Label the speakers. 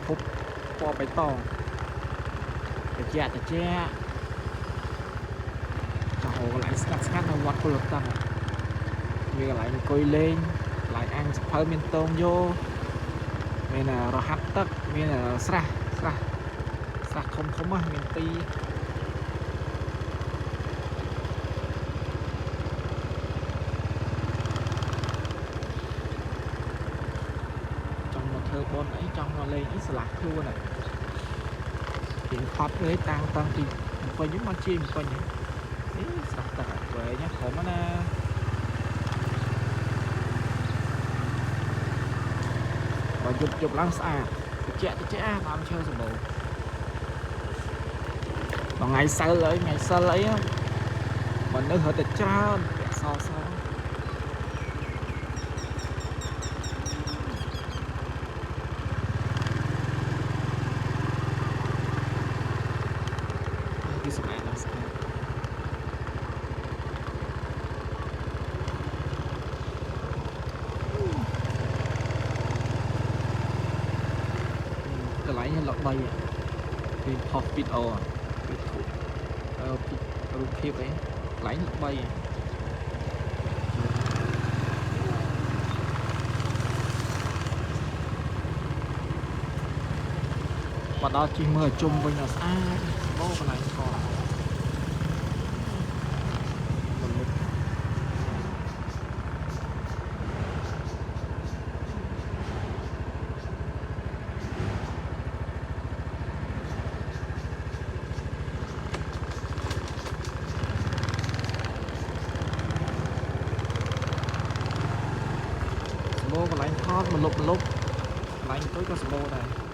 Speaker 1: ភពពណ៌បៃតងត្រជាក់ចោះកន្លែងស្ងាត់នៅវត្តគុលតឹងមានកន្លែងអង្គុយលេងកន្លែងអាំងសភៅមានតងយោមានរហាត់ទឹកមានស្រះធំមានទីចង់មកធ្វើបុណ្យអីចង់មកលេងអីស្លាប់ខ្លួនហ្នឹងពីផត់ទេតាំងពីពេញមកជាពេញនេះស្រះទឹកវែងណាខ្ញុំណាបើយប់ឡើងស្អាតត្រជាក់បានឈើសម្បូរថ្ងៃសិលអីមនុស្សហត់តែច្រើនពាក់សគឺសម្អាតស្អាតកន្លែងនេះលោក3ពីផុសវីដេអូពីរូបភាពអីកន្លែងលោក3មកដល់ជិះមើលជុំវិញស្អាតបោកន្លែងស្គាល់កន្លែងថតមកលុបកន្លែងអង្គុយក៏សម្បូរដែរ